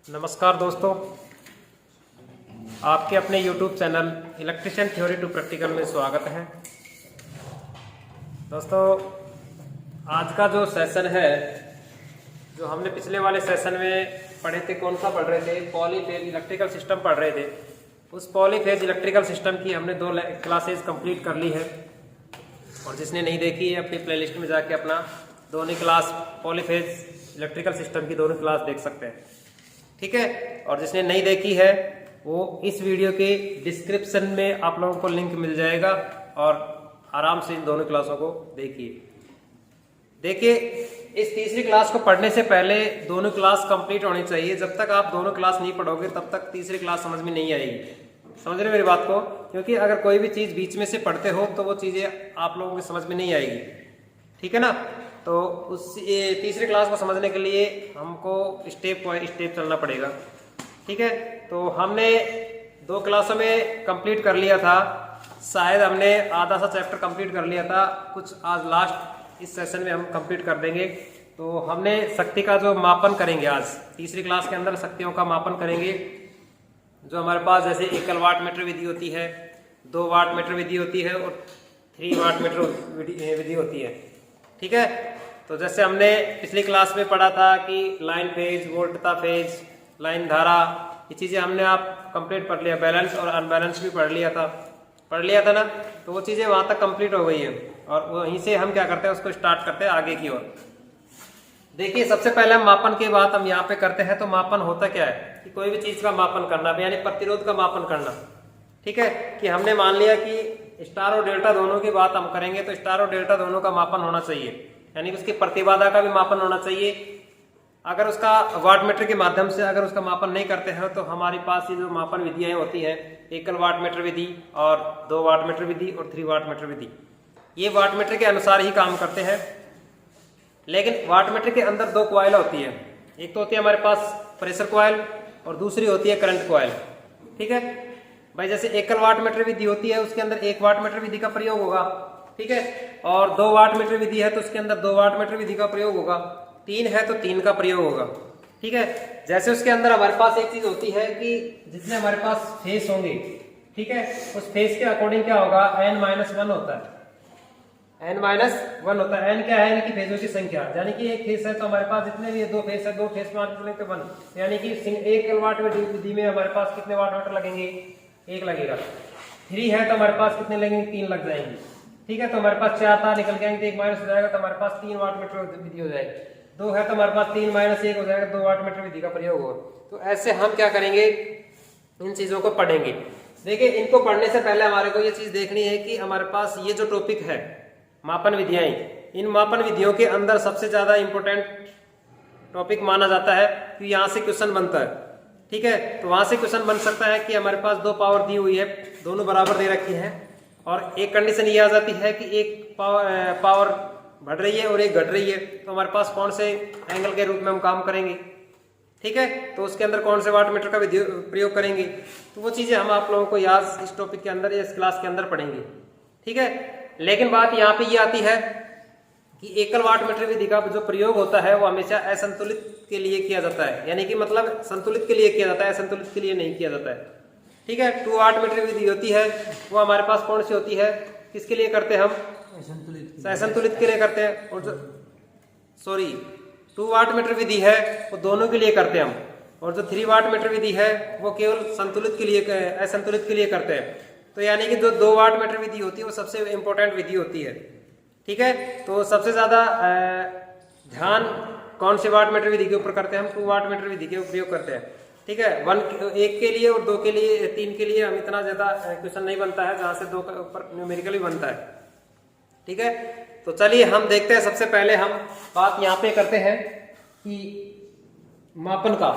नमस्कार दोस्तों, आपके अपने YouTube channel electrician theory to practical में स्वागत है। दोस्तों, आज का जो सेशन है, जो हमने पिछले वाले सेशन में पढ़े थे, कौन सा पढ़ रहे थे, पॉलीफेज इलेक्ट्रिकल सिस्टम पढ़ रहे थे। उस पॉलीफेज इलेक्ट्रिकल सिस्टम की हमने 2 क्लासेज कंप्लीट कर ली है, और जिसने नहीं देखी है अपनी प्लेलिस्ट में जाके अपना दोनों क्लास पॉलीफेज इलेक्ट्रिकल सिस्टम की दोनों क्लास देख सकते हैं, ठीक है। और जिसने नहीं देखी है वो इस वीडियो के डिस्क्रिप्शन में आप लोगों को लिंक मिल जाएगा, और आराम से इन दोनों क्लासों को देखिए। इस तीसरी क्लास को पढ़ने से पहले दोनों क्लास कंप्लीट होनी चाहिए। जब तक आप दोनों क्लास नहीं पढ़ोगे तब तक तीसरी क्लास समझ में नहीं आएगी। समझ रहे मेरी बात को? क्योंकि अगर कोई भी चीज़ बीच में से पढ़ते हो तो वो चीज़ें आप लोगों की समझ में नहीं आएगी, ठीक है ना। तो उस तीसरी क्लास को समझने के लिए हमको स्टेप बाय स्टेप चलना पड़ेगा, ठीक है। तो हमने 2 क्लासों में कंप्लीट कर लिया था, शायद हमने आधा सा चैप्टर कंप्लीट कर लिया था, कुछ आज लास्ट इस सेशन में हम कंप्लीट कर देंगे। तो हमने शक्ति का जो मापन करेंगे आज तीसरी क्लास के अंदर, शक्तियों का मापन करेंगे। जो हमारे पास जैसे एकल वाट मीटर विधि होती है, 2 वाट मीटर विधि होती है, और 3 वाट मीटर विधि होती है, ठीक है। तो जैसे हमने पिछली क्लास में पढ़ा था कि लाइन फेज, वोल्टता फेज, लाइन धारा, ये चीज़ें हमने आप कंप्लीट पढ़ लिया। बैलेंस और अनबैलेंस भी पढ़ लिया था ना। तो वो चीज़ें वहाँ तक कंप्लीट हो गई है, और वहीं से हम क्या करते हैं, उसको स्टार्ट करते हैं आगे की ओर। देखिए, सबसे पहले हम मापन की बात हम यहाँ पे करते हैं। तो मापन होता क्या है कि कोई भी चीज़ का मापन करना, यानी प्रतिरोध का मापन करना, ठीक है। कि हमने मान लिया कि स्टार और डेल्टा दोनों की बात हम करेंगे, तो स्टार और डेल्टा दोनों का मापन होना चाहिए, यानी उसकी प्रतिबाधा का भी मापन होना चाहिए। अगर उसका वाट मीटर के माध्यम से अगर उसका मापन नहीं करते हैं तो हमारे पास ये जो मापन विधियां होती हैं, एकल वाट मीटर विधि और 2 वाट मीटर विधि और 3 वाट मीटर विधि, ये वाट मीटर के अनुसार ही काम करते हैं। लेकिन वाट मीटर के अंदर 2 कॉइल होती है, एक तो होती है हमारे पास प्रेशर कॉइल और दूसरी होती है करंट कॉइल, ठीक है भाई। जैसे एकल वाट मीटर विधि होती है, उसके अंदर 1 वाट मीटर विधि का प्रयोग होगा, ठीक है। और 2 वाट मीटर विधि है तो उसके अंदर 2 वाट मीटर विधि का प्रयोग होगा। 3 है तो 3 का प्रयोग होगा, ठीक है। जैसे उसके अंदर हमारे पास एक चीज होती है कि जितने हमारे पास फेस होंगे, ठीक है, उस फेस के अकॉर्डिंग क्या होगा, n-1 होता है। n-1 होता है। n क्या है, इनकी फेजों की संख्या, यानी कि एक फेस है तो हमारे पास जितने भी 2 फेस है, 2 फेस में तो 1, यानी कि 1 वाट विधि में हमारे पास कितने वाट मीटर लगेंगे, 1 लगेगा। 3 है तो हमारे पास कितने लगेंगे, 3 लग जाएंगे, ठीक है। तो हमारे पास 4 तार निकल के आएंगे, 1 माइनस हो जाएगा, तो हमारे पास 3 वाट मीटर विधि हो जाएगी। 2 है तो हमारे पास 3 माइनस 1 हो जाएगा, 2 वाट मीटर विधि का प्रयोग होगा। तो ऐसे हम क्या करेंगे, इन चीजों को पढ़ेंगे। देखिए, इनको पढ़ने से पहले हमारे को ये चीज देखनी है कि हमारे पास ये जो टॉपिक है मापन विधियां, इन मापन विधियों के अंदर सबसे ज्यादा इंपॉर्टेंट टॉपिक माना जाता है कि यहाँ से क्वेश्चन बनता है, ठीक है। तो वहां से क्वेश्चन बन सकता है कि हमारे पास 2 पावर दी हुई है, दोनों बराबर दे रखी है, और एक कंडीशन ये आ जाती है कि एक पावर बढ़ रही है और एक घट रही है, तो हमारे पास कौन से एंगल के रूप में हम काम करेंगे, ठीक है। तो उसके अंदर कौन से वाट मीटर का प्रयोग करेंगे, तो वो चीजें हम आप लोगों को याद इस टॉपिक के अंदर, इस क्लास के अंदर पढ़ेंगे, ठीक है। लेकिन बात यहाँ पे ये आती है कि एकल वाट मीटर विधि का जो प्रयोग होता है वो हमेशा असंतुलित के लिए किया जाता है, यानी कि मतलब संतुलित के लिए किया जाता है, असंतुलित के लिए नहीं किया जाता है, ठीक है। 2 वाट मीटर विधि होती है, वो हमारे पास कौन सी होती है, किसके लिए करते हैं हम, असंतुलित के लिए करते हैं। और जो 2 वाट मीटर विधि है वो दोनों के लिए करते हैं हम, और जो 3 वाट मीटर विधि है वो केवल संतुलित के लिए, असंतुलित के लिए करते हैं। तो यानी कि जो 2 वाट मीटर विधि होती है वो सबसे इंपॉर्टेंट विधि होती है, ठीक है। तो सबसे ज्यादा ध्यान कौन से वाट मीटर विधि के ऊपर करते हैं हम, 2 वाट मीटर विधि के उपयोग करते हैं, ठीक है। 1 के लिए और 2 के लिए, 3 के लिए हम इतना ज्यादा क्वेश्चन नहीं बनता है, जहां से 2 के ऊपर न्यूमेरिकल भी बनता है, ठीक है। तो चलिए हम देखते हैं। सबसे पहले हम बात यहाँ पे करते हैं कि मापन का,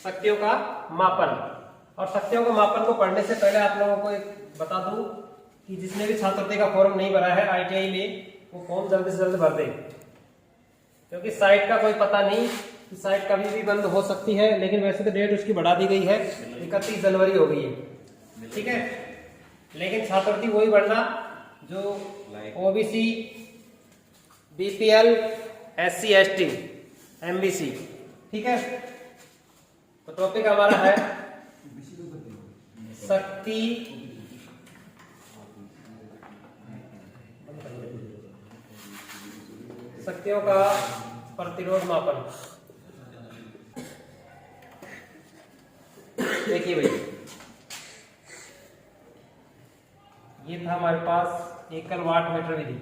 शक्तियों का मापन। और शक्तियों के मापन को पढ़ने से पहले आप लोगों को एक बता दूं कि जिसने भी छात्रवृत्ति का फॉर्म नहीं भरा है ITI में, वो फॉर्म जल्द से जल्द भर दे, क्योंकि साइट का कोई पता नहीं, साइट कभी भी बंद हो सकती है। लेकिन वैसे तो डेट उसकी बढ़ा दी गई है, 31 जनवरी हो गई है, ठीक है। लेकिन छात्रवृत्ति वही भरना जो OBC, BPL, SC ST, MVC। ठीक है, तो टॉपिक हमारा है शक्ति शक्तियों का प्रतिरोध मापन। देखिए भाई, ये था हमारे पास एकल वाट मीटर विधि,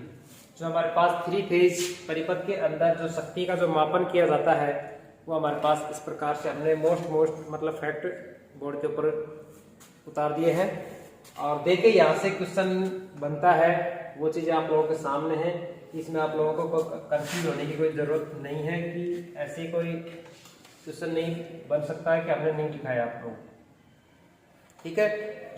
जो हमारे पास 3 फेज परिपथ के अंदर जो शक्ति का जो मापन किया जाता है वो हमारे पास इस प्रकार से हमने मोस्ट मतलब फैक्ट बोर्ड के ऊपर उतार दिए हैं। और देखिए यहाँ से क्वेश्चन बनता है, वो चीज़ें आप लोगों के सामने है। इसमें आप लोगों को कंफ्यूज होने की कोई ज़रूरत नहीं है कि ऐसे कोई क्वेश्चन नहीं बन सकता है कि हमने नहीं दिखाया आप लोग। ठीक है,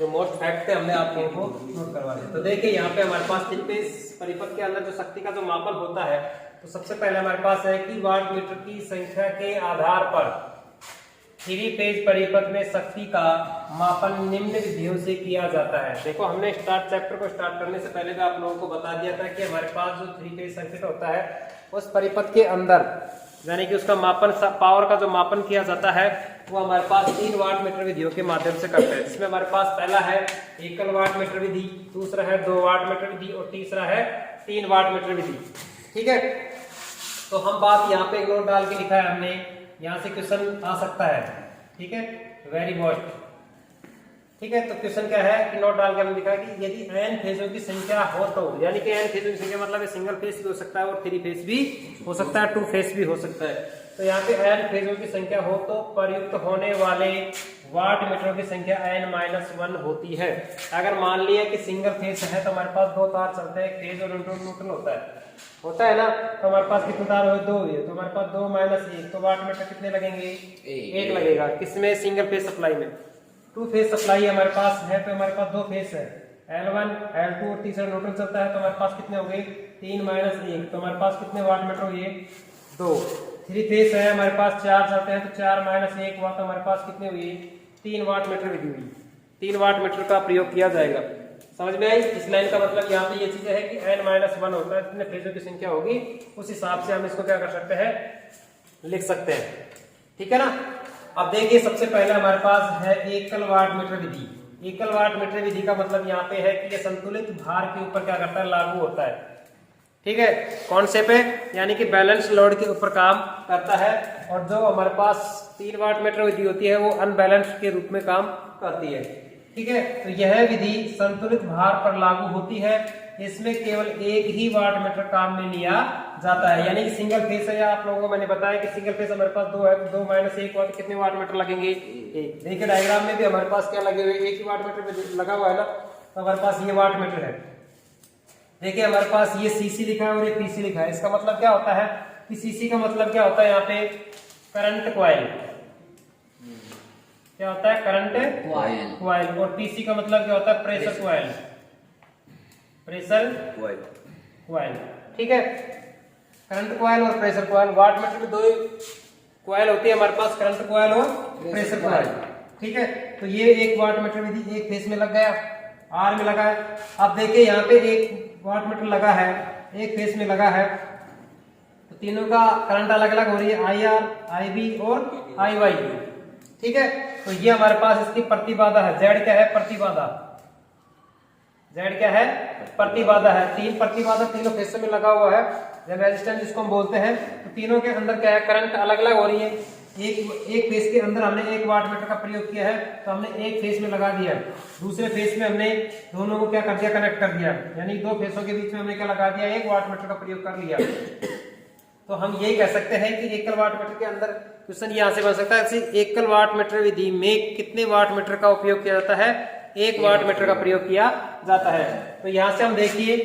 जो मोस्ट फैक्ट थे हमने आप लोगों को नोट करवा दिया। तो देखिए यहाँ पे हमारे पास 3 फेज परिपथ के अंदर जो शक्ति का जो मापन होता है, तो सबसे पहले हमारे पास है कि वाट मीटर की संख्या के आधार पर 3 फेज परिपथ में शक्ति का मापन निम्न विधियों से किया जाता है। देखो, हमने चैप्टर को स्टार्ट करने से पहले भी आप लोगों को बता दिया था कि हमारे पास जो 3 फेज सर्किट होता है उस परिपथ के अंदर यानी कि उसका मापन पावर का जो मापन किया जाता है वो हमारे पास 3 वाट मीटर विधियों के माध्यम से करते हैं। जिसमें हमारे पास पहला है एकल वाट मीटर विधि, दूसरा है 2 वाट मीटर विधि और तीसरा है 3 वाट मीटर विधि। ठीक है, तो हम बात यहाँ पे एक नोट डाल के लिखा है हमने, यहाँ से क्वेश्चन आ सकता है। ठीक है, वेरी मोस्ट। ठीक है, तो क्वेश्चन क्या है कि नोट डाल के हमने लिखा है कि यदि n फेजों की संख्या हो तो, यानी कि n फेजों की संख्या मतलब सिंगल फेज भी हो सकता है और 3 फेज भी हो सकता है, 2 फेज भी हो सकता है। तो यहाँ पे n फेजों की संख्या हो तो प्रयुक्त होने वाले वाट मीटरों की संख्या n-1 होती है। अगर मान लिया कि सिंगल फेज है तो हमारे पास 2 तार चलते हैं, फेज और न्यूट्रल होता है ना, तो हमारे पास कितने तार हुए? 2 हुए, तो हमारे पास 2 - 1, तो वाट मीटर कितने लगेंगे? 1 लगेगा। किसमें? सिंगल फेज सप्लाई में। 2 फेज सप्लाई हमारे पास है तो हमारे पास 2 फेज है, L1 L2 और तीसरा न्यूट्रल चलता है, तो हमारे पास कितने हो गए? 3 - 1, तो हमारे पास कितने वाट मीटर हुए? 2। 3 फेज है हमारे पास, 4 चलते हैं, तो 4 - 1 वाट, तो हमारे पास कितने हुए? 3 वाट मीटर विधि हुई। 3 वाट मीटर का प्रयोग किया जाएगा। समझ में आई? इस लाइन का मतलब यहाँ पे ये चीज है कि n-1 होता है, जितने फेजों की संख्या होगी उस हिसाब से हम इसको क्या कर सकते हैं, लिख सकते हैं। ठीक है ना। अब देखिए, सबसे पहले हमारे पास है एकल वाट मीटर विधि। एकल वाट मीटर विधि का मतलब यहाँ पे है कि ये संतुलित भार के ऊपर क्या करता है, लागू होता है। ठीक है, कौन से पे? यानी कि बैलेंस लोड के ऊपर काम करता है। और जो हमारे पास 3 वाट मीटर विधि होती है वो अनबैलेंस्ड के रूप में काम करती है। ठीक है, तो यह विधि संतुलित भार पर लागू होती है। इसमें केवल एक ही वाट मीटर काम में लिया जाता है, यानी कि सिंगल फेज है। आप लोगों को मैंने बताया कि सिंगल फेज हमारे पास 2 है, 2 - 1 वाट, कितने वाट मीटर लगेंगे? 1। देखिए डायग्राम में भी हमारे पास क्या लगे हुए, एक ही वाट मीटर लगा हुआ है ना, तो हमारे पास ये वाट मीटर है। देखिए हमारे पास ये सीसी लिखा है और ये पीसी लिखा है। इसका मतलब क्या होता है कि सीसी का मतलब क्या होता है, यहाँ पे करंट कॉइल, क्या होता है? Current coil. और पीसी का मतलब क्या होता है? Pressure coil, pressure coil. ठीक है, करंट कॉइल और प्रेशर कॉइल। वाट मीटर में 2 कॉइल होती है हमारे पास, करंट कॉइल और प्रेशर कॉइल। ठीक है, तो ये एक वाट मीटर विधि एक फेज में लग गया, आर में लगा है। अब देखिए यहाँ पे एक वाट मीटर लगा है, एक फेज में लगा है, तो तीनों का करंट अलग अलग हो रही है, IR, IB और IY। ठीक है, तो ये हमारे पास इसकी प्रतिबाधा है। Z क्या है? प्रतिबाधा। Z क्या है? प्रतिबाधा है। 3 प्रतिबाधा तीनों फेज में लगा हुआ है, रेजिस्टेंस जिसको हम बोलते हैं। तो तीनों के अंदर क्या है? करंट अलग अलग हो रही है। एक फेज के अंदर हमने 1 वाट मीटर का प्रयोग किया है, तो हमने एक फेज में लगा दिया। दूसरे फेज में हमने दोनों को क्या कर दिया? कनेक्ट कर दिया, यानी 2 फेजों के बीच में हमने क्या लगा दिया? 1 वाट मीटर का प्रयोग कर लिया। तो हम यही कह सकते हैं कि एकल वाट मीटर के अंदर क्वेश्चन यहाँ से बन सकता है, एकल वाट मीटर विधि में कितने वाट मीटर का उपयोग किया जाता है? 1 वाट मीटर का प्रयोग किया जाता है। तो यहाँ से हम देखिए,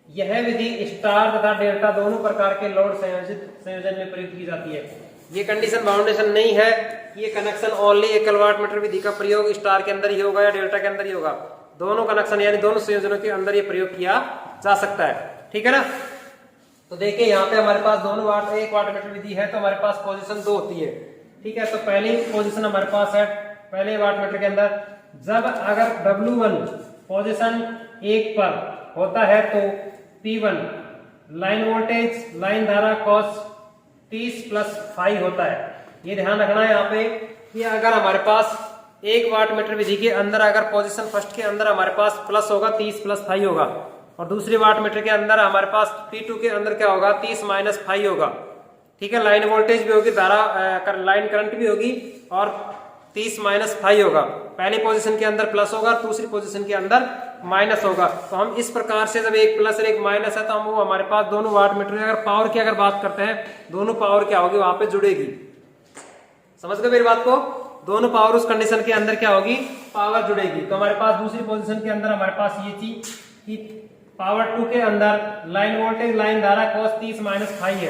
यह विधि स्टार तथा डेल्टा दोनों प्रकार के लोड संयोजन में प्रयुक्त की जाती है। ये कंडीशन बाउंडेशन नहीं है कि ये कनेक्शन ओनली एकल वाट मीटर विधि का प्रयोग स्टार के अंदर ही होगा या डेल्टा के अंदर ही होगा। दोनों कनेक्शन यानी दोनों संयोजनों के अंदर ये प्रयोग किया जा सकता है। ठीक है ना। तो देखिए यहाँ पे हमारे पास दोनों वाट 1 वाट मीटर विधि है, तो हमारे पास पोजीशन 2 होती है। ठीक है, तो पहली पोजीशन हमारे पास है पहले वाट मीटर के अंदर, जब अगर W1 पोजीशन 1 पर होता है तो P1 लाइन वोल्टेज, लाइन धारा cos 30+5 होता है। ये ध्यान रखना है यहाँ पे कि अगर हमारे पास 1 वाट मीटर विधि के अंदर अगर पोजीशन फर्स्ट के अंदर हमारे पास प्लस होगा 30+5 होगा, और दूसरी वाट मीटर के अंदर हमारे पास P2 के अंदर क्या होगा 30-5 होगा। ठीक है, लाइन वोल्टेज भी होगी, धारा लाइन करंट भी होगी, और 30-5 होगा। पहली पोजीशन के अंदर प्लस होगा, दूसरी पोजीशन के अंदर माइनस होगा। तो हम इस प्रकार से जब एक प्लस और एक माइनस है तो हम वो हमारे पास दोनों वाट मीटर अगर पावर की अगर बात करते हैं, दोनों पावर क्या होगी वहां पे जुड़ेगी। समझ गए मेरी बात को? दोनों पावर उस कंडीशन के अंदर क्या होगी, पावर जुड़ेगी। तो हमारे पास दूसरी पोजीशन के अंदर हमारे पास ये चीज कि पावर 2 के अंदर लाइन वोल्टेज लाइन धारा cos 30-5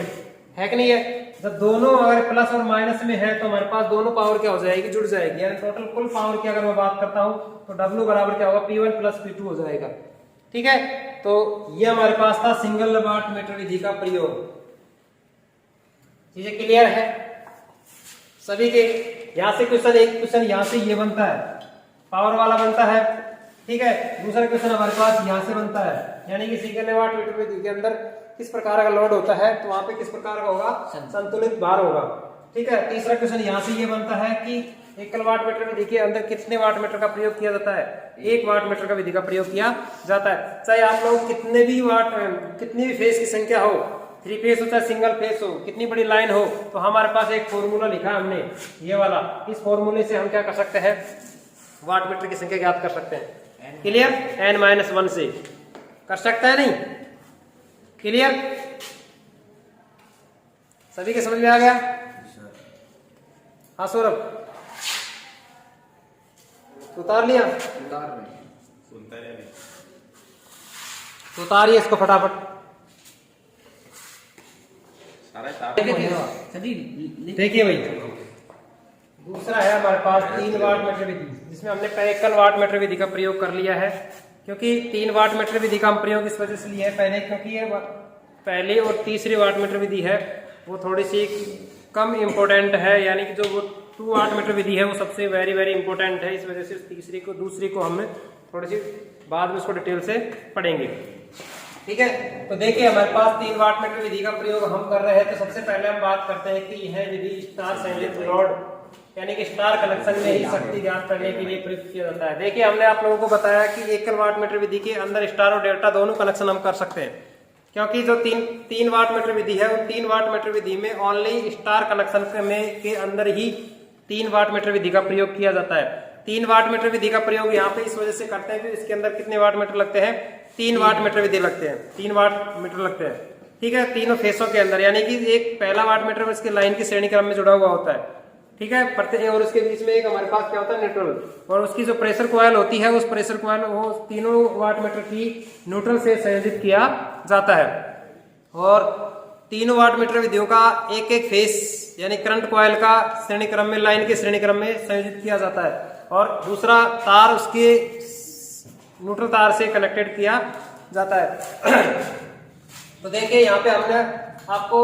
है कि नहीं है? जब दोनों अगर प्लस और माइनस में है तो हमारे पास दोनों पावर क्या हो जाएगी, जुड़ जाएगी। यानी टोटल कुल पावर की अगर मैं बात करता हूं तो W बराबर क्या होगा P1 + P2 हो जाएगा। ठीक है, तो ये हमारे पास था सिंगल वाट मीटर विधि का प्रयोग। चीजें क्लियर है सभी के? यहां से क्वेश्चन, एक क्वेश्चन यहां से ये बनता है, पावर वाला बनता है। ठीक है, दूसरा क्वेश्चन हमारे पास यहां से बनता है, यानी कि सिंगल वाट मीटर विधि के अंदर किस प्रकार का लोड होता है तो वहां पे किस प्रकार का होगा, संतुलित भार होगा। ठीक है, तीसरा क्वेश्चन यहां से ये बनता है कि एकल वाट मीटर विधि के अंदर कितने वाट मीटर का प्रयोग किया जाता है, 1 वाट मीटर का विधि का प्रयोग किया जाता है। चाहे आप लोग कितने भी वाट, कितनी भी फेज की संख्या हो, 3 फेज हो चाहे सिंगल फेज हो, कितनी बड़ी लाइन हो, तो हमारे पास एक फॉर्मूला लिखा है हमने ये वाला। इस फॉर्मूले से हम क्या कर सकते हैं, वाट मीटर की संख्या ज्ञात कर सकते हैं। क्लियर? n-1 से कर सकते हैं, नहीं? क्लियर? सभी के समझ में आ गया? हाँ सौरभ, उतार लिया? उतारिए इसको फटाफट। देखिए भाई, दूसरा है हमारे पास 3 वाट मीटर विधि, जिसमें हमने एकल वाट मीटर विधि का प्रयोग कर लिया है। क्योंकि 3 वाट मीटर विधि का हम प्रयोग इस वजह से लिया है, पहले क्योंकि ये पहली और तीसरी वाट मीटर विधि है वो थोड़ी सी कम इम्पोर्टेंट है, यानी कि जो वो 2 वाट मीटर विधि है वो सबसे वेरी वेरी इंपॉर्टेंट है। इस वजह से दूसरी को हम थोड़ी सी बाद में उसको डिटेल से पढ़ेंगे। ठीक है, तो देखिए हमारे पास 3 वाट मीटर विधि का प्रयोग हम कर रहे हैं। तो सबसे पहले हम बात करते हैं कि यह विधि स्टार संयोजित लोड यानी कि स्टार कनेक्शन में ही शक्ति ज्ञात करने के लिए प्रयुक्त किया जाता है। देखिए हमने आप लोगों को बताया कि एकल वाट मीटर विधि के अंदर स्टार और डेल्टा दोनों कनेक्शन हम कर सकते हैं, क्योंकि जो 3 वाट मीटर विधि है उन 3 वाट मीटर विधि में ओनली स्टार कनेक्शन में के अंदर ही 3 वाट मीटर विधि का प्रयोग किया जाता है। 3 वाट मीटर विधि का प्रयोग यहाँ पे इस वजह से करते हैं कि इसके अंदर कितने वाट मीटर लगते हैं, 3 वाट मीटर विधि लगते हैं, 3 वाट मीटर लगते हैं। ठीक है, तीनों फेसों के अंदर, यानी कि एक पहला वाट मीटर इसके लाइन की श्रेणी क्रम में जुड़ा हुआ होता है। ठीक है, प्रत्येक, और उसके बीच में एक हमारे पास क्या होता है, न्यूट्रल, और उसकी जो प्रेशर कॉइल होती है उस प्रेशर कॉइल वो तीनों वाट मीटर की न्यूट्रल से संयोजित किया जाता है। और तीनों वाट मीटर विधियों का एक एक फेस यानी करंट कॉइल का श्रेणी क्रम में, लाइन के श्रेणी क्रम में संयोजित किया जाता है, और दूसरा तार उसके न्यूट्रल तार से कनेक्टेड किया जाता है। तो देखिए यहाँ पे हमने आपको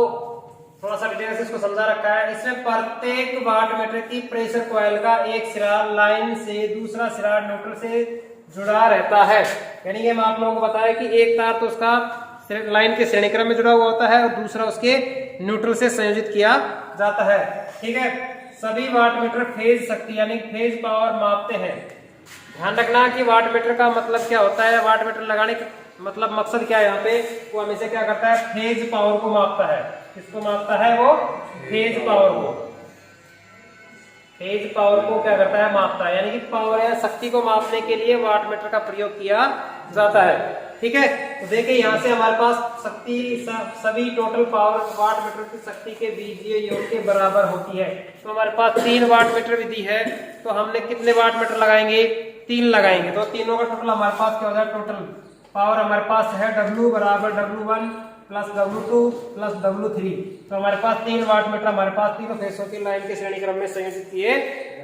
थोड़ा सा डिटेल से इसको समझा रखा है। इसमें प्रत्येक वाट मीटर की प्रेशर कॉइल का एक सिरा लाइन से, दूसरा सिरा न्यूट्रल से जुड़ा रहता है। यानी कि मैं आप लोगों को बताया कि एक तार तो उसका लाइन के श्रेणी क्रम में जुड़ा हुआ होता है और दूसरा उसके न्यूट्रल से संयोजित किया जाता है। ठीक है, सभी वाट मीटर फेज शक्ति यानी फेज पावर मापते हैं। ध्यान रखना कि वाट मीटर का मतलब क्या होता है, वाट मीटर लगाने का मतलब मकसद क्या है यहाँ पे, वो हमेशा क्या करता है, फेज पावर को मापता है। किसको मापता है वो? फेज पावर को। फेज पावर को क्या करता है, मापता है, यानी कि पावर या शक्ति को मापने के लिए वाट मीटर का प्रयोग किया जाता है। ठीक है, तो देखिए यहाँ से हमारे पास शक्ति सभी टोटल पावर वाट मीटर की शक्ति के बीजीय योग के बराबर होती है। तो हमारे पास 3 वाट मीटर विधि है, तो हमने कितने वाट मीटर लगाएंगे, 3 लगाएंगे। तो तीनों का टोटल हमारे पास क्या हो जाए, टोटल पावर हमारे पास है W बराबर W1 plus W2 plus W3। तो हमारे पास 3 वाट मीटर हमारे पास तीनों फेसों की लाइन के श्रेणी क्रम में संयोजित किए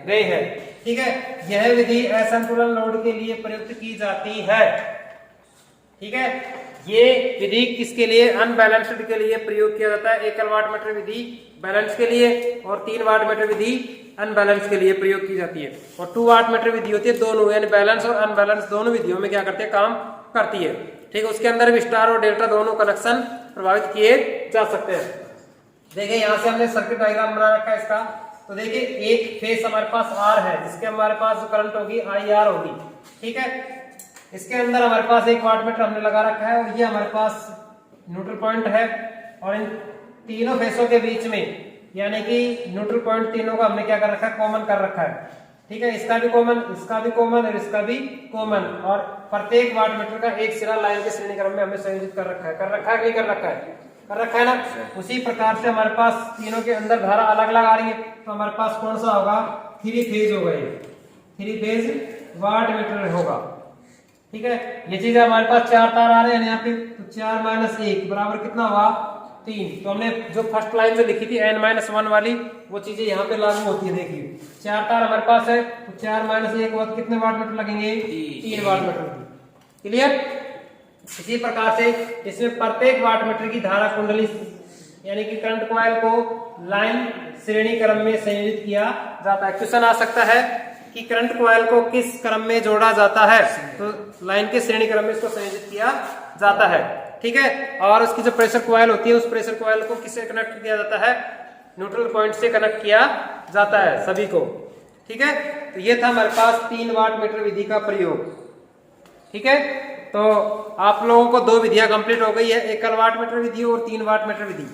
गए हैं। ठीक है, यह विधि असंतुलन लोड के लिए प्रयुक्त की जाती है। ठीक है, ये विधि किसके लिए, अनबैलेंस्ड के लिए प्रयोग किया जाता है। एकल वाट मीटर विधि बैलेंस के लिए और 3 वाट मीटर विधि अनबैलेंस के लिए प्रयोग की जाती है। और 2 वाट मीटर विधि होती है दोनों, यानी बैलेंस और अनबैलेंस दोनों विधियों में क्या करते हैं, काम करती है। ठीक है, उसके अंदर भी स्टार और डेल्टा दोनों कनेक्शन प्रभावित किए जा सकते हैं। देखिए यहाँ से हमने सर्किट डायग्राम बना रखा है इसका। तो देखिए एक फेस हमारे पास आर है जिसके हमारे पास जो करंट होगी आई आर होगी, ठीक है। इसके अंदर हमारे पास एक वाटमीटर हमने लगा रखा है और ये हमारे पास न्यूट्रल पॉइंट है। और इन तीनों फेसों के बीच में यानी कि न्यूट्रल पॉइंट तीनों का हमने क्या कर रखा है, कॉमन कर रखा है, ठीक है। इसका भी कॉमन, इसका भी कॉमन और इसका भी कॉमन। और प्रत्येक वाटमीटर का एक सिरा लाइन के श्रेणी क्रम में हमने संयोजित कर रखा है। कर रखा है कि नहीं कर रखा है? कर रखा है ना। उसी प्रकार से हमारे पास तीनों के अंदर धारा अलग अलग आ रही है, तो हमारे पास कौन सा होगा, थ्री फेज होगा, ये थ्री फेज वाटमीटर होगा, ठीक है। ये चीज हमारे पास चार तार आ रहे हैं यहाँ पे, तो 4 - 1 बराबर कितना हुआ, 3। तो हमने जो फर्स्ट लाइन जो लिखी थी n-1 वाली वो चीजें यहाँ पे लागू होती है। देखिए 4 तार हमारे पास है, तो 4 - 1 बाद कितने वाटमीटर लगेंगे, 3 वाटमीटर। क्लियर। इसी प्रकार से इसमें प्रत्येक वाटमीटर की धारा कुंडली यानी कि करंट कॉइल को लाइन श्रेणी क्रम में संयोजित किया जाता है। क्वेश्चन आ सकता है कि करंट कॉइल को किस क्रम में जोड़ा जाता है, तो लाइन के श्रेणी क्रम में इसको संयोजित किया जाता है, ठीक है। और उसकी जो प्रेशर कॉइल होती है उस प्रेशर कॉइल को किससे कनेक्ट किया जाता है, न्यूट्रल पॉइंट से कनेक्ट किया जाता है सभी को, ठीक है। तो ये था हमारे पास 3 वाटमीटर विधि का प्रयोग, ठीक है। तो आप लोगों को 2 विधियां कंप्लीट हो गई है, एकल वाटमीटर विधि और 3 वाटमीटर विधि,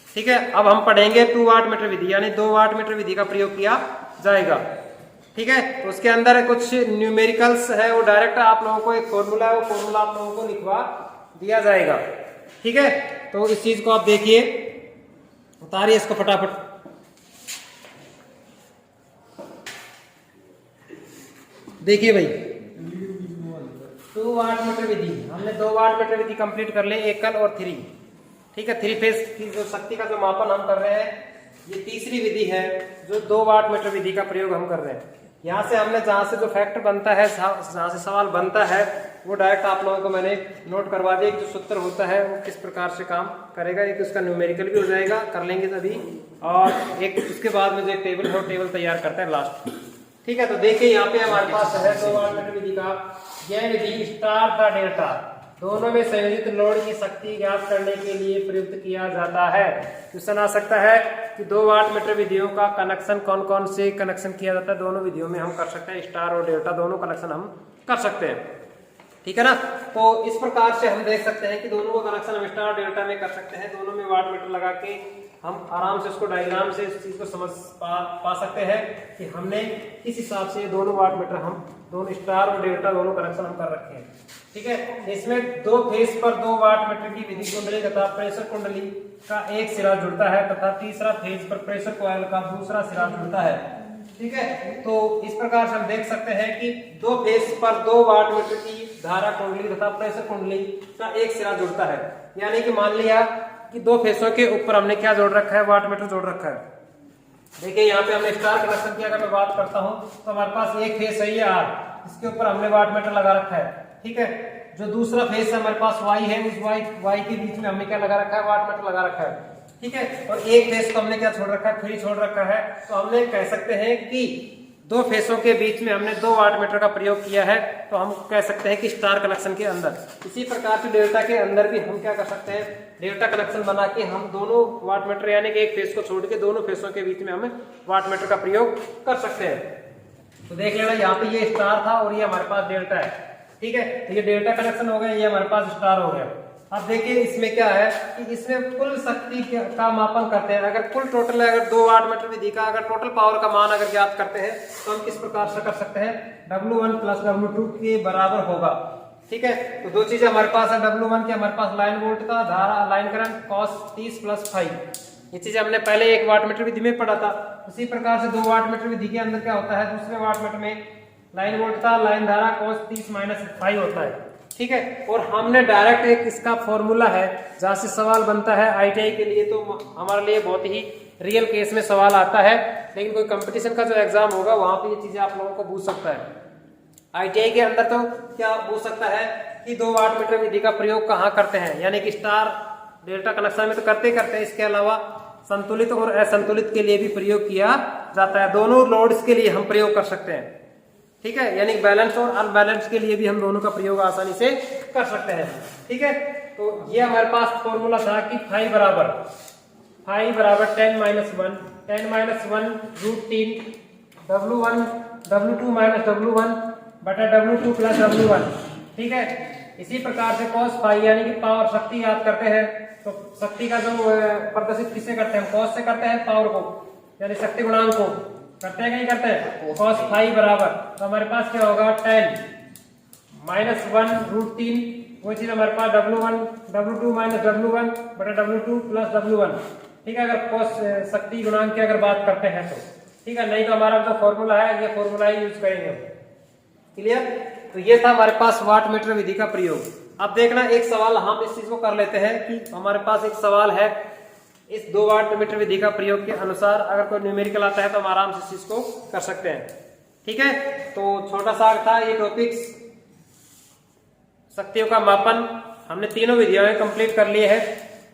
ठीक है। अब हम पढ़ेंगे 2 वाटमीटर विधि यानी 2 वाटमीटर विधि का प्रयोग किया जाएगा, ठीक है। तो उसके अंदर कुछ न्यूमेरिकल्स है, वो डायरेक्ट आप लोगों को एक फॉर्मूला है, वो फॉर्मूला आप लोगों को लिखवा दिया जाएगा, ठीक है। तो इस चीज को आप देखिए, उतारिए इसको फटाफट। देखिए भाई 2 वाटमीटर विधि, हमने 2 वाटमीटर विधि कंप्लीट कर ले, एकल और 3, ठीक है। 3 फेज की जो शक्ति का जो मापन हम कर रहे हैं, ये तीसरी विधि है जो 2 वाटमीटर विधि का प्रयोग हम कर रहे हैं। यहाँ से हमने जहां से जो फैक्ट बनता है, जहां से सवाल बनता है, वो डायरेक्ट आप लोगों को मैंने नोट करवा दिया। जो सूत्र होता है वो किस प्रकार से काम करेगा, एक उसका न्यूमेरिकल भी हो जाएगा, कर लेंगे तभी, और एक उसके बाद में जो एक टेबल है वो टेबल तैयार करता है लास्ट, ठीक है। तो देखिए यहाँ पे हमारे पास है 2 वाटमीटर विधि का, यह विधि स्टार तथा डेल्टा दोनों में संयोजित लोड की शक्ति ज्ञात करने के लिए प्रयुक्त किया जाता है। क्वेश्चन आ सकता है कि 2 वाटमीटर विधियों का कनेक्शन कौन कौन से कनेक्शन किया जाता है, दोनों विधियों में हम कर सकते हैं, स्टार और डेल्टा दोनों कनेक्शन हम कर सकते हैं, ठीक है ना। तो इस प्रकार से हम देख सकते हैं कि दोनों का कनेक्शन हम स्टार और डेल्टा में कर सकते हैं। दोनों में वाटमीटर लगा के हम आराम से उसको डायग्राम से इस चीज को समझ पा सकते हैं कि हमने किस हिसाब से दोनों वाटमीटर, हम दोनों स्टार और डेल्टा दोनों कनेक्शन हम कर रखे हैं, ठीक है। इसमें 2 फेज पर 2 वाटमीटर की विधि कुंडली तथा प्रेशर कुंडली का एक सिरा जुड़ता है तथा तीसरा फेज पर प्रेशर कॉइल का दूसरा सिरा जुड़ता है, ठीक है। तो इस प्रकार से हम देख सकते हैं कि 2 फेज पर 2 वाटमीटर की धारा कुंडली तथा प्रेशर कुंडली का एक सिरा जुड़ता है। यानी कि मान लिया कि 2 फेसों के ऊपर हमने क्या जोड़ रखा है, वाटमीटर जोड़ रखा है। देखिए यहाँ पे हमने स्टार कनेक्शन की अगर मैं बात करता हूँ तो हमारे पास एक फेस है ये आर, इसके ऊपर हमने वाटमीटर लगा रखा है, ठीक है। जो दूसरा फेस है हमारे पास वाई है, उस वाई के बीच में हमने क्या लगा रखा है, वाटमीटर लगा रखा है, ठीक है। और एक फेस को हमने क्या छोड़ रखा है, फ्री छोड़ रखा है। तो हमने कह सकते हैं कि 2 फेसों के बीच में हमने 2 वाटमीटर का प्रयोग किया है, तो हम कह सकते हैं कि स्टार कनेक्शन के अंदर। इसी प्रकार से डेल्टा के अंदर भी हम क्या कर सकते हैं, डेल्टा कनेक्शन बना के हम दोनों वाटमीटर यानी कि एक फेस को छोड़ के दोनों फेसों के बीच में हम वाटमीटर का प्रयोग कर सकते हैं। तो देख लेना यहाँ पे ये स्टार था और ये हमारे पास डेल्टा है, ठीक है। तो ये डेल्टा कनेक्शन हो गया, ये हमारे पास स्टार हो गया। अब देखिए इसमें क्या है कि इसमें कुल शक्ति का मापन करते हैं। अगर कुल टोटल है, अगर 2 वाटमीटर विधि का अगर टोटल पावर का मान अगर ज्ञात करते हैं तो हम किस प्रकार से कर सकते हैं, W1 + W2 के बराबर होगा, ठीक है। तो 2 चीजें हमारे पास है, W1 के हमारे पास लाइन वोल्ट का धारा लाइन करंट cos 30 + 5, ये चीज हमने पहले 1 वाटमीटर विधि में पढ़ा था। उसी प्रकार से 2 वाटमीटर विधि के अंदर क्या होता है, दूसरे वाटमीटर में लाइन वोल्ट का लाइन धारा cos 30 - 5 होता है, ठीक है। और हमने डायरेक्ट एक इसका फॉर्मूला है जहां से सवाल बनता है ITI के लिए, तो हमारे लिए बहुत ही रियल केस में सवाल आता है, लेकिन कोई कंपटीशन का जो एग्जाम होगा वहां पे ये चीजें आप लोगों को पूछ सकता है। ITI के अंदर तो क्या पूछ सकता है कि 2 वाटमीटर विधि का प्रयोग कहाँ करते हैं, यानी कि स्टार डेल्टा कनेक्शन में तो करते हैं, इसके अलावा संतुलित और असंतुलित के लिए भी प्रयोग किया जाता है। दोनों लोड्स के लिए हम प्रयोग कर सकते हैं, ठीक है। यानी बैलेंस और अनबैलेंस के लिए भी हम दोनों का प्रयोग आसानी से कर सकते हैं, ठीक है। तो ये हमारे पास फॉर्मूला था कि फाई बराबर फाइव बराबर 10 minus 1, 10 minus 1 √3 W1 W2 minus W1 बटा W2 प्लस W1। ठीक है, इसी प्रकार से cos फाई यानी कि पावर शक्ति याद करते हैं तो शक्ति का जो प्रदर्शित किससे करते हैं, cos से करते हैं पावर को यानी शक्ति गुणांक को, करते हैं कि नहीं करते हैं। cos फाई बराबर तो हमारे पास क्या होगा 10 माइनस 1 √3, वो चीज हमारे पास W1 W2 माइनस W1 बटा W2 प्लस W1। ठीक है, अगर cos शक्ति गुणांक की अगर बात करते हैं तो ठीक है, नहीं तो हमारा जो फॉर्मूला है ये फॉर्मूला ही यूज करेंगे। क्लियर, तो ये था हमारे पास वाट मीटर विधि का प्रयोग। अब देखना एक सवाल हम इस चीज को कर लेते हैं कि हमारे पास एक सवाल है इस 2 वाट मीटर विधि का प्रयोग के अनुसार अगर कोई न्यूमेरिकल आता है तो हम आराम से इस चीज को कर सकते हैं। ठीक है, तो छोटा सा था ये टॉपिक्स, शक्तियों का मापन हमने तीनों विधियों में कंप्लीट कर लिए है।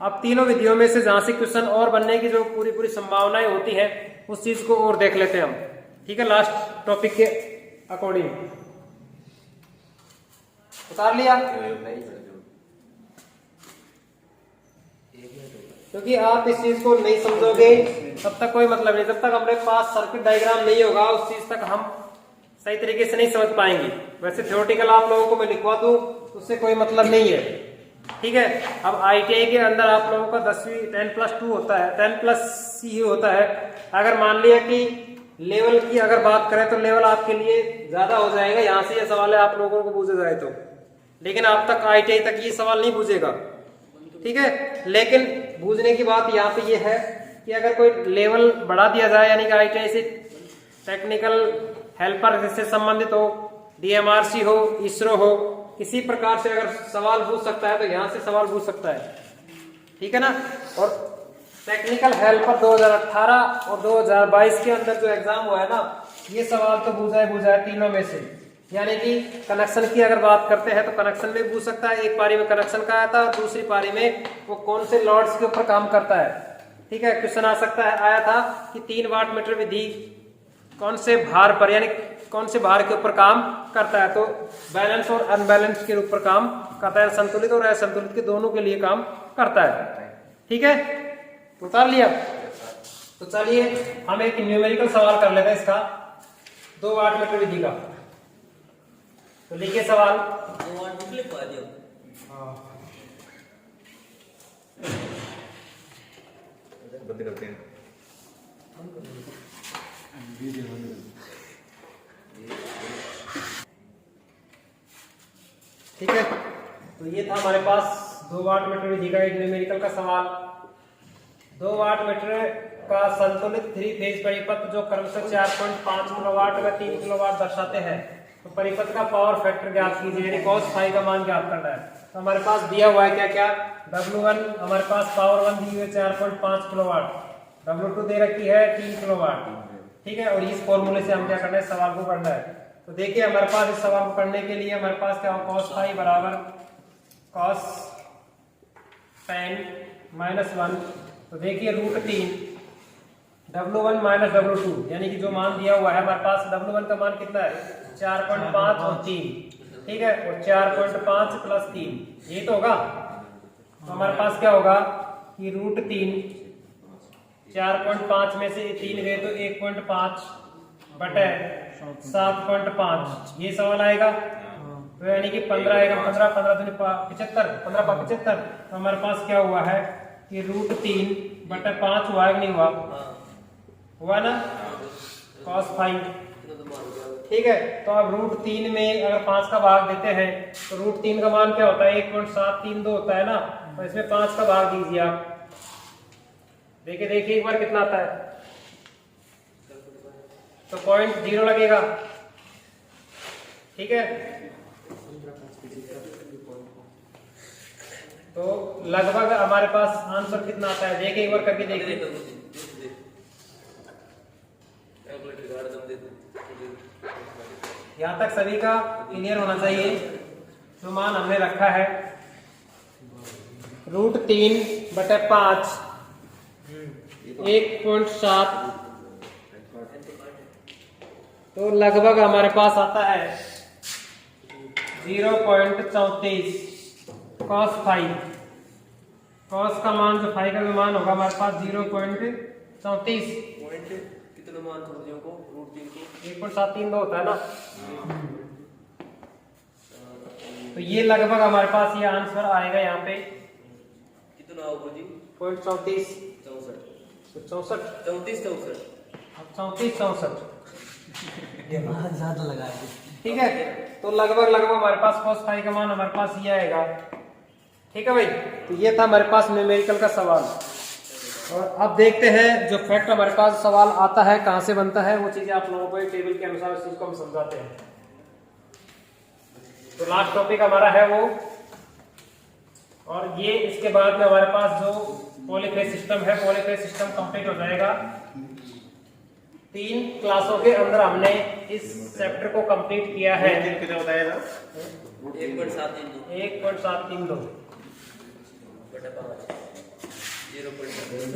अब तीनों विधियों में से जहां से क्वेश्चन और बनने की जो पूरी संभावनाएं होती है उस चीज को और देख लेते हैं हम। ठीक है, लास्ट टॉपिक के अकॉर्डिंग उतार लिया, क्योंकि आप इस चीज को नहीं समझोगे तब तक कोई मतलब नहीं, जब तक हमारे पास सर्किट डायग्राम नहीं होगा उस चीज तक हम सही तरीके से नहीं समझ पाएंगे। वैसे थ्योरेटिकल आप लोगों को मैं लिखवा दूं उससे कोई मतलब नहीं है। ठीक है, अब ITI के अंदर आप लोगों का 10वीं 10+2 होता है, 10+C होता है। अगर मान लिया कि लेवल की अगर बात करें तो लेवल आपके लिए ज्यादा हो जाएगा, यहाँ से ये सवाल है आप लोगों को पूछा जाए तो, लेकिन आप तक ITI तक ये सवाल नहीं पूछेगा। ठीक है, लेकिन पूछने की बात यहाँ पे ये है कि अगर कोई लेवल बढ़ा दिया जाए यानी कि ITI से टेक्निकल हेल्पर से संबंधित हो, DMRC हो, ISRO हो, किसी प्रकार से अगर सवाल पूछ सकता है तो यहाँ से सवाल पूछ सकता है। ठीक है ना, और टेक्निकल हेल्पर 2018 और 2022 के अंदर जो एग्जाम हुआ है ना, ये सवाल तो पूछा है तीनों में से। यानी कि कनेक्शन की अगर बात करते हैं तो कनेक्शन में पूछ सकता है, एक पारी में कनेक्शन का आया था, दूसरी पारी में वो कौन से लॉर्ड्स के ऊपर काम करता है। ठीक है, क्वेश्चन आ सकता है, आया था कि 3 वाट मीटर विधि कौन से भार पर यानी कौन से भार के ऊपर काम करता है, तो बैलेंस और अनबैलेंस के ऊपर काम करता है, संतुलित और असंतुलित के दोनों के लिए काम करता है। ठीक है, उतार लिया। तो चलिए हम एक न्यूमेरिकल सवाल कर लेते हैं इसका 2 वाट मीटर विधि का। तो लिखिए सवाल। 2 वाट मीटर लिखवा दियो। बंद करते हैं। ठीक है, तो ये था हमारे पास 2 वाट मीटर विधि का एक न्यूमेरिकल का सवाल। 2 वाट मीटर का संतुलित 3 फेज परिपथ जो क्रमशः 4.5 किलोवाट व 3 किलोवाट दर्शाते हैं, तो परिपथ का पावर फैक्टर ज्ञात कीजिए यानी cos फाई का मान ज्ञात करना है। तो हमारे पास दिया हुआ है क्या क्या, W1 हमारे पास पावर 1 दी हुई है 4.5 किलोवाट, W2 दे रखी है 3 किलोवाट। ठीक है, और इस फॉर्मूले से हम क्या करना है, सवाल को करना है। तो देखिए हमारे पास इस सवाल को करने के लिए हमारे पास क्या हो, cos फाई बराबर cos tan -1। तो देखिए √3 W1 माइनस W2 यानी कि जो मान दिया हुआ है हमारे पास, W1 का मान कितना है 4.5 और 3। ठीक है, और 4.5 प्लस 3 ये तो होगा। तो हमारे पास क्या होगा कि √3 4.5 में से 3 गए तो 1.5 बटे 7.5 ये सवाल आएगा। तो यानी कि 15 आएगा, 15 15 75 15 75। तो हमारे पास क्या हुआ है कि √3 बटे 5 हुआ है कि नहीं हुआ, हुआ ना cos फाई। ठीक है, तो अब √3 में अगर 5 का भाग देते हैं तो √3 का मान क्या होता है 1.732 होता है ना, तो इसमें 5 का भाग दीजिए आप। देखिए देखिए एक बार कितना आता है, तो 0.0 लगेगा। ठीक है, तो लगभग हमारे पास आंसर कितना आता है, देखिए एक बार करके देखिए। यहाँ तक सभी का क्लियर होना चाहिए। जो मान हमने रखा है √3 बटे 5 1.7, तो लगभग हमारे पास आता है 0.34 cos फाई। कॉस का मान जो फाई का भी मान होगा हमारे पास 0.34 पॉइंट कितना मान समझियों को रूट 3 को 1.732 होता है ना। तो ये लगभग हमारे पास ये आंसर आएगा यहाँ पे कितना होगा जी 0.34 64 34 34 64 ये बहुत ज्यादा लगा है ठीक है। तो लगभग हमारे पास cos फाई का मान हमारे पास ये आएगा। ठीक है भाई, तो ये था हमारे पास न्यूमेरिकल का सवाल। और अब देखते हैं जो फैक्ट हमारे पास सवाल आता है कहाँ से बनता है, वो चीजें आप लोगों को एक टेबल के अनुसार उस चीज को हम समझाते हैं। तो लास्ट टॉपिक हमारा है वो, और ये इसके बाद में हमारे पास जो पॉलीफेज सिस्टम है, पॉलीफेज सिस्टम कंप्लीट हो जाएगा। 3 क्लासों के अंदर हमने इस चैप्टर को कंप्लीट किया है। कितना बताया था? 1.732 1.732 बटा 5 0.7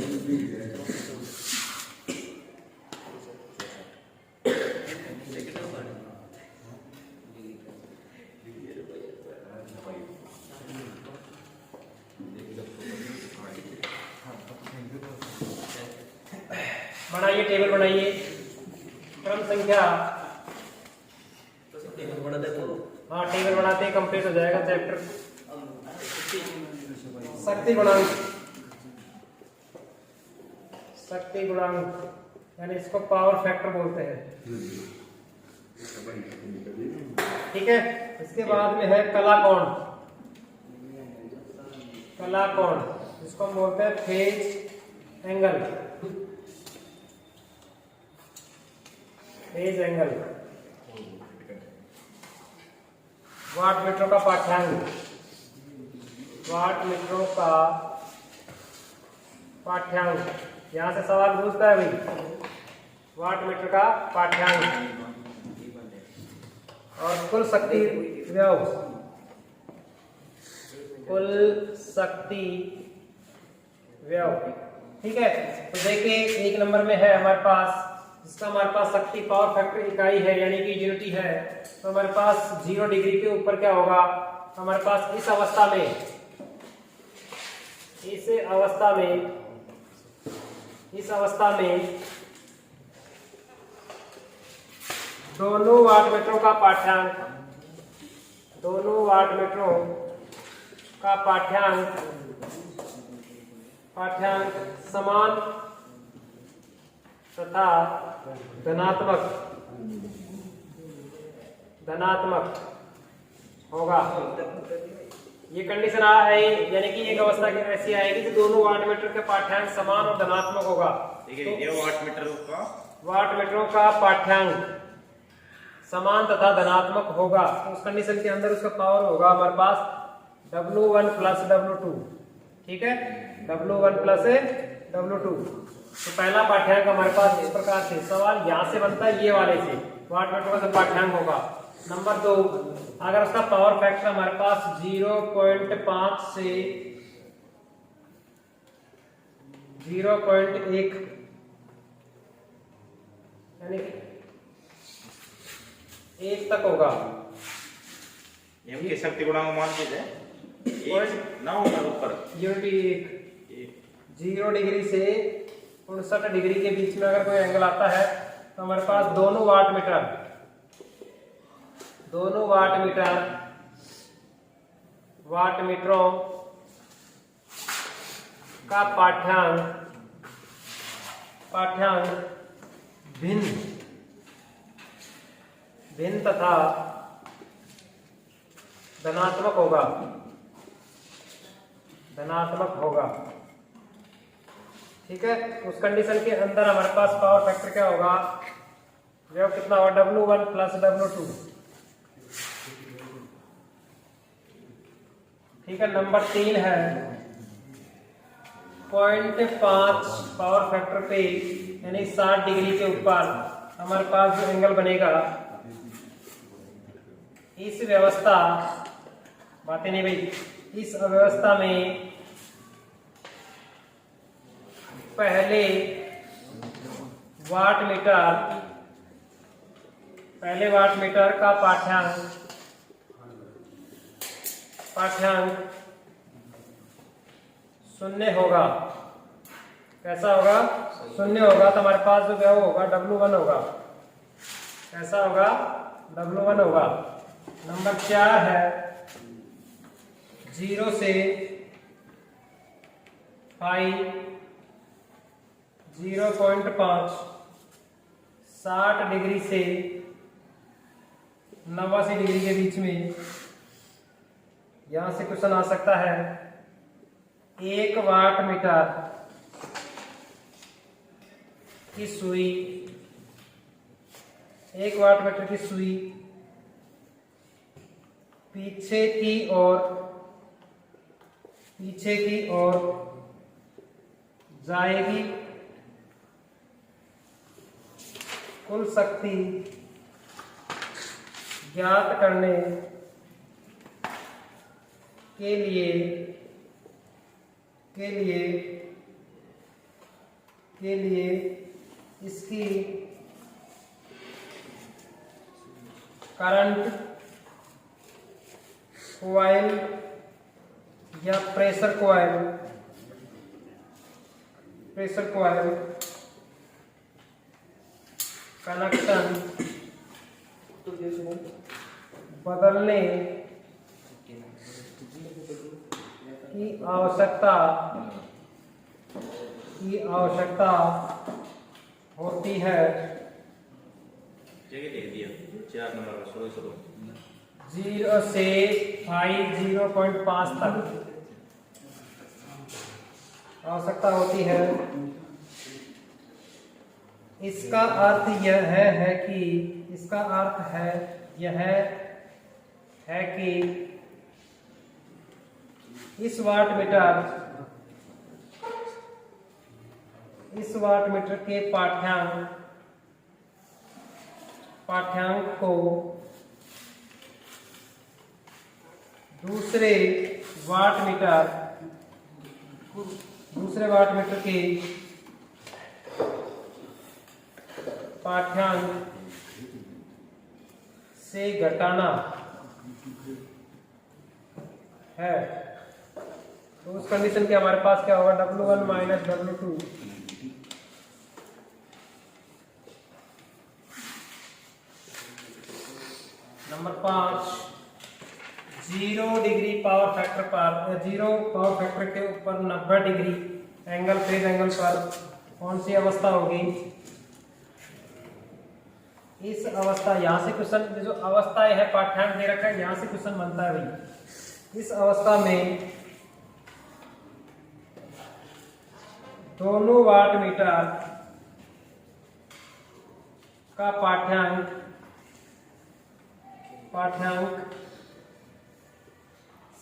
बनाइए, टेबल बनाइए। क्रम संख्या, टेबल बना दे तो हाँ टेबल बनाते ही कंप्लीट हो जाएगा चैप्टर। शक्ति गुणांक, शक्ति गुणांक यानी इसको पावर फैक्टर बोलते हैं। ठीक है, इसके बाद में है कला कोण, कला कोण जिसको हम बोलते हैं फेज एंगल, फेज एंगल। वाट मीटरों का पाठ्यांक, वाट मीटरों का पाठ्यांक, यहां से सवाल पूछता है भाई, वाट मीटर का पाठ्यांक। और कुल शक्ति व्यय, कुल शक्ति व्यय। ठीक है, तो देखिए 1 नंबर में है हमारे पास, जिसका हमारे पास शक्ति पावर फैक्टर इकाई है यानी कि यूनिटी है, तो हमारे पास 0 डिग्री के ऊपर क्या होगा, तो हमारे पास इस अवस्था में, इस अवस्था में, इस अवस्था में दोनों वाट मीटरों का पाठ्यांक, दोनों वाट मीटरों का पाठ्यांक, पाठ्यांक समान तथा धनात्मक, धनात्मक होगा। ये कंडीशन है, यानी कि एक अवस्था की ऐसी आएगी कि दोनों वाट मीटर के पाठ्यांक समान और धनात्मक होगा। देखिए ये वाट मीटर का, वाट मीटरों का पाठ्यांक समान तथा धनात्मक होगा, तो उस कंडीशन के अंदर उसका पावर होगा हमारे पास W1 प्लस W2। ठीक है, W1 प्लस W2। तो पहला पाठ्यांक हमारे पास इस प्रकार से, सवाल यहां से बनता है ये वाले से, वाट मीटर का पाठ्यांक होगा। नंबर 2, अगर उसका पावर फैक्टर हमारे पास 0.5 से 0.1 यानी 1 तक होगा, एम के शक्ति गुणांक मान लीजिए 1 ना होगा ऊपर, यूनिटी 1, 0 डिग्री से 59 डिग्री के बीच में अगर कोई एंगल आता है, तो हमारे पास दोनों वाट मीटर, दोनों वाट मीटर, वाट मीटरों का पाठ्यांक, पाठ्यांक भिन्न, भिन्न तथा धनात्मक होगा, धनात्मक होगा। ठीक है, उस कंडीशन के अंदर हमारे पास पावर फैक्टर क्या होगा, जो कितना होगा W1 प्लस W2। ठीक है, नंबर 3 है 0.5 पावर फैक्टर पे यानी 60 डिग्री के ऊपर हमारे पास जो एंगल बनेगा, इस व्यवस्था, बातें नहीं भाई, इस अव्यवस्था में पहले वाट मीटर, पहले वाट मीटर का पाठ्यांक, पाठ्यांक शून्य होगा। कैसा होगा? शून्य होगा। तो हमारे पास जो है वो होगा W1 होगा। कैसा होगा? W1 होगा। नंबर 4 है 0 से पाई 0.5 60 डिग्री से 89 डिग्री के बीच में। यहां से क्वेश्चन आ सकता है 1 वाट मीटर की सुई, 1 वाट मीटर की सुई पीछे की ओर जाएगी। कुल शक्ति ज्ञात करने के लिए इसकी करंट कॉइल या प्रेशर कॉइल कनेक्शन बदलने की आवश्यकता होती है। जगह लिख दिया 4 नंबर का शुरू 0 से 0.5 तक आवश्यकता होती है। इसका अर्थ यह है कि इस वाट मीटर के पाठ्यांक को दूसरे वाट मीटर के पाठ्यांक से घटाना है। तो उस कंडीशन के हमारे पास क्या होगा? W1 minus W2 number 5 0 degree power factor पर 0 पावर फैक्टर के ऊपर 90 डिग्री एंगल फेज एंगल पर कौन सी अवस्था होगी? इस अवस्था, यहां से क्वेश्चन जो अवस्था है पाठ्यांक दे रखा है, यहां से क्वेश्चन बनता है भाई। इस अवस्था में दोनों वाट मीटर का पाठ्यांक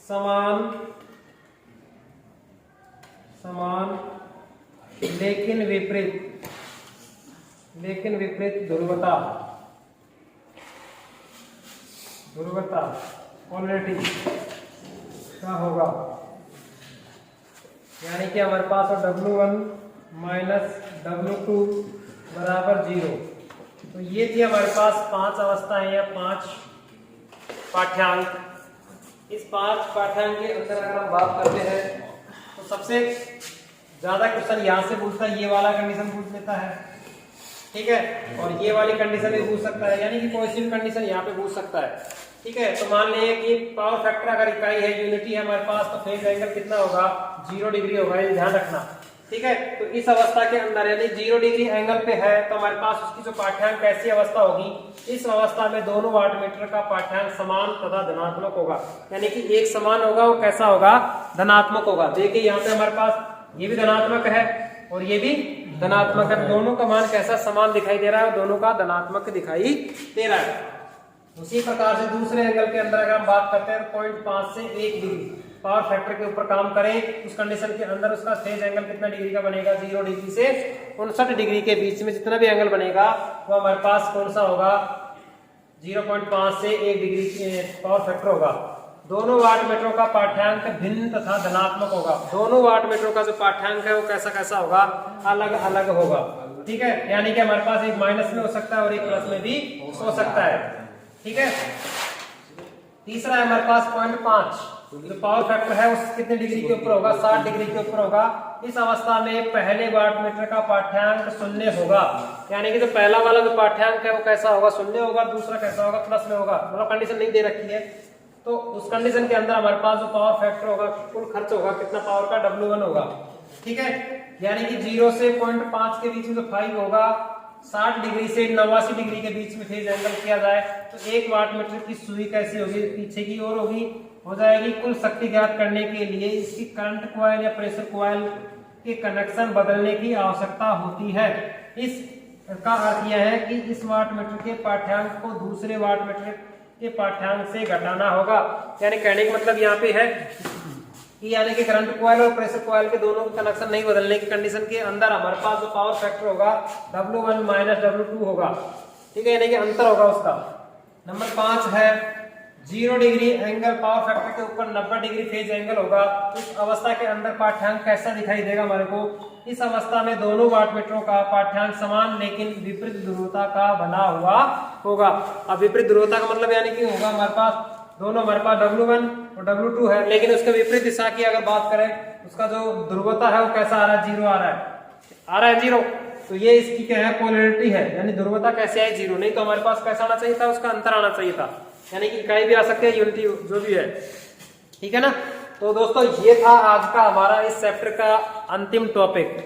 समान लेकिन विपरीत ध्रुवता पोलैरिटी क्या होगा? यानी कि हमारे पास W1 माइनस W2 बराबर 0। तो ये थी हमारे पास 5 अवस्थाएं या 5 पाठ्यांक। इस 5 पाठ्यांक के अंदर अगर हम बात करते हैं तो सबसे ज्यादा क्वेश्चन यहाँ से पूछता है, ये वाला कंडीशन पूछ लेता है, ठीक है, और ये वाली कंडीशन भी पूछ सकता है, यानी कि कोई सी भी कंडीशन यहाँ पे पूछ सकता है, ठीक है। तो मान लीजिए कि पावर फैक्टर अगर इकाई है, यूनिटी है हमारे पास, तो फेज एंगल कितना होगा? 0 डिग्री होगा, ये ध्यान रखना, ठीक है। तो इस अवस्था के अंदर यानी 0 डिग्री एंगल पे है तो हमारे पास उसकी जो पाठ्यांक कैसी अवस्था होगी? इस अवस्था में दोनों वाट मीटर का पाठ्यांक समान तथा धनात्मक होगा, यानी कि एक समान होगा, वो कैसा होगा? धनात्मक होगा। देखिए यहाँ पे हमारे पास ये भी धनात्मक है और ये भी धनात्मक है, दोनों का मान कैसा? समान दिखाई दे रहा है, दोनों का धनात्मक दिखाई दे रहा है। उसी प्रकार से दूसरे एंगल के अंदर अगर हम बात करते हैं 0.5 से 1 डिग्री पावर फैक्टर के ऊपर काम करें, उस कंडीशन के अंदर उसका फेज एंगल कितना डिग्री का बनेगा? 0 डिग्री से 59 डिग्री के बीच में जितना भी एंगल बनेगा वो हमारे पास कौन सा होगा? 0.5 से 1 डिग्री पावर फैक्टर होगा। दोनों वाट मीटरों का पाठ्यांक भिन्न तथा धनात्मक होगा। दोनों वाट मीटरों का जो पाठ्यांक है वो कैसा कैसा होगा? अलग अलग होगा, ठीक है। यानी कि हमारे पास एक माइनस में हो सकता है और एक प्लस में भी हो सकता है, ठीक है। तीसरा है हमारे पास 0.5 जो पावर फैक्टर है उस कितने डिग्री के ऊपर होगा, 60 डिग्री के ऊपर होगा। इस अवस्था में पहले वाटमीटर का पाठ्यांक 0 होगा, यानी कि जो पहला वाला जो पाठ्यांक है वो कैसा होगा, 0 होगा, दूसरा कैसा होगा, प्लस में होगा। मतलब कंडीशन नहीं दे रखी है, तो उस कंडीशन के अंदर हमारे पास जो पावर फैक्टर होगा, कुल खर्च होगा कितना पावर का, W1 होगा। ठीक है, यानी कि 0 से 0.5 के बीच में जो 5 होगा, 60 डिग्री से 89 डिग्री के बीच में फेज एंगल किया जाए तो 1 वाटमीटर की सुई कैसी होगी, पीछे की ओर होगी, हो जाएगी। कुल शक्ति ज्ञात करने के लिए इसकी करंट कॉइल या प्रेशर कॉइल के कनेक्शन बदलने की आवश्यकता होती है। इसका अर्थ यह है कि इस वाटमीटर के पाठ्यांक को दूसरे वाटमीटर के पाठ्यांक से घटाना होगा। यानी कहने का मतलब यहाँ पे है कि यानी कि करंट कॉइल और प्रेशर कॉइल के दोनों के कनेक्शन नहीं बदलने की कंडीशन के अंदर हमारे पास जो पावर फैक्टर होगा W1 माइनस W2 होगा। ठीक है, यानी कि अंतर होगा उसका। नंबर 5 है 0 डिग्री एंगल पावर फैक्टर के ऊपर 90 डिग्री फेज एंगल होगा। इस अवस्था के अंदर पाठ्यांक कैसा दिखाई देगा हमारे को, इस अवस्था में दोनों वाटमीटरों का पाठ्यांक समान लेकिन विपरीत ध्रुवता का बना हुआ होगा। अब विपरीत ध्रुवता का मतलब यानी कि होगा हमारे पास दोनों, हमारे पास W1 और W2 है, लेकिन उसके विपरीत दिशा की अगर बात करें उसका जो ध्रुवता है वो कैसा आ रहा है, 0 आ रहा है 0। तो ये इसकी क्या है, पोलैरिटी है, यानी ध्रुवता कैसे है, 0। नहीं तो हमारे पास कैसा आना चाहिए था, उसका अंतर आना चाहिए था, यानी कि इकाई भी आ सकती है, यूनिटी जो भी है। ठीक है ना। तो दोस्तों ये था आज का हमारा इस चैप्टर का अंतिम टॉपिक।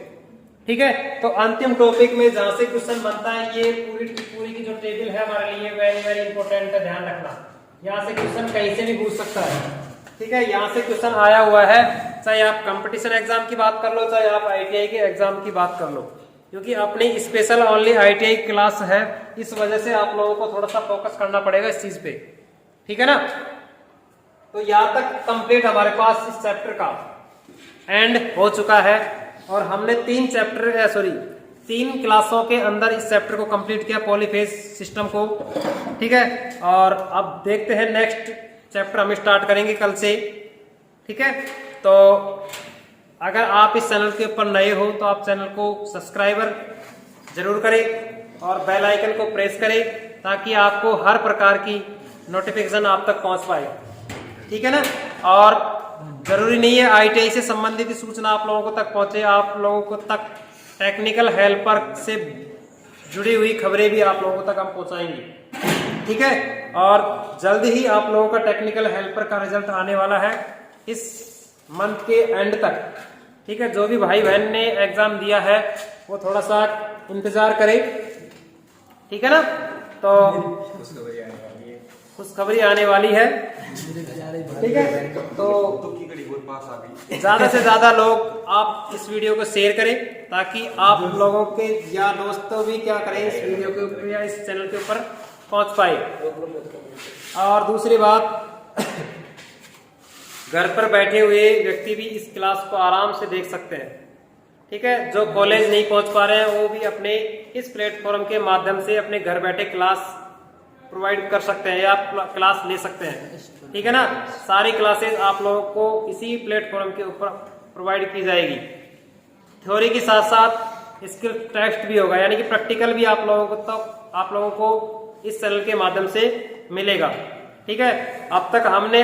ठीक है, तो अंतिम टॉपिक में जहां से क्वेश्चन बनता है, ये पूरी की जो टेबल है हमारे लिए वेरी वेरी इंपॉर्टेंट है, ध्यान रखना। यहाँ से क्वेश्चन कहीं से भी पूछ सकता है। ठीक है, यहाँ से क्वेश्चन आया हुआ है, चाहे आप कंपटीशन एग्जाम की बात कर लो, चाहे आप ITI के एग्जाम की बात कर लो, क्योंकि अपनी स्पेशल ओनली ITI क्लास है, इस वजह से आप लोगों को थोड़ा सा फोकस करना पड़ेगा इस चीज पे। ठीक है ना। तो यहाँ तक कंप्लीट हमारे पास इस चैप्टर का एंड हो चुका है, और हमने 3 क्लासों के अंदर इस चैप्टर को कंप्लीट किया, पॉलीफेज सिस्टम को। ठीक है, और अब देखते हैं नेक्स्ट चैप्टर हम स्टार्ट करेंगे कल से। ठीक है, तो अगर आप इस चैनल के ऊपर नए हो तो आप चैनल को सब्सक्राइबर जरूर करें और बेल आइकन को प्रेस करें, ताकि आपको हर प्रकार की नोटिफिकेशन आप तक पहुंच पाए। ठीक है ना। और जरूरी नहीं है ITI से संबंधित सूचना आप लोगों को तक पहुंचे, आप लोगों को तक टेक्निकल हेल्पर से जुड़ी हुई खबरें भी आप लोगों तक हम पहुंचाएंगे। ठीक है, और जल्द ही आप लोगों का टेक्निकल हेल्पर का रिजल्ट आने वाला है इस मंथ के एंड तक। ठीक है, जो भी भाई बहन ने एग्जाम दिया है वो थोड़ा सा इंतजार करें। ठीक है ना। तो खुशखबरी आने वाली है। ठीक है, तो ज्यादा से ज्यादा लोग आप इस वीडियो को शेयर करें, ताकि आप लोगों के या दोस्तों भी क्या करें, इस वीडियो के ऊपर या इस चैनल के ऊपर पहुंच पाए। और दूसरी बात, घर पर बैठे हुए व्यक्ति भी इस क्लास को आराम से देख सकते हैं। ठीक है, जो कॉलेज नहीं पहुंच पा रहे हैं वो भी अपने इस प्लेटफॉर्म के माध्यम से अपने घर बैठे क्लास प्रोवाइड कर सकते हैं या क्लास ले सकते हैं। ठीक है ना। सारी क्लासेस आप लोगों को इसी प्लेटफॉर्म के ऊपर प्रोवाइड की जाएगी। थ्योरी के साथ साथ स्किल टेस्ट भी होगा, यानी कि प्रैक्टिकल भी आप लोगों को इस चैनल के माध्यम से मिलेगा। ठीक है, अब तक हमने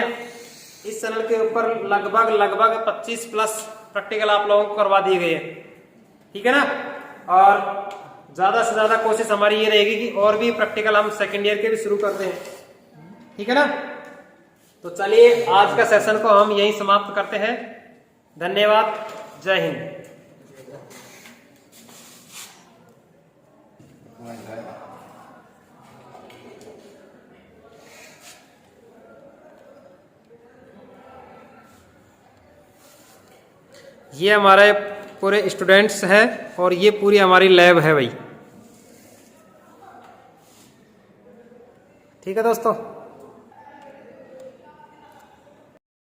इस चैनल के ऊपर लगभग 25 प्लस प्रैक्टिकल आप लोगों को करवा दिए गए हैं। ठीक है ना। और ज्यादा से ज्यादा कोशिश हमारी ये रहेगी कि और भी प्रैक्टिकल हम सेकेंड ईयर के भी शुरू करते हैं। ठीक है ना। तो चलिए आज का सेशन को हम यहीं समाप्त करते हैं। धन्यवाद, जय हिंद। ये हमारे पूरे स्टूडेंट्स हैं और ये पूरी हमारी लैब है भाई। ठीक है दोस्तों।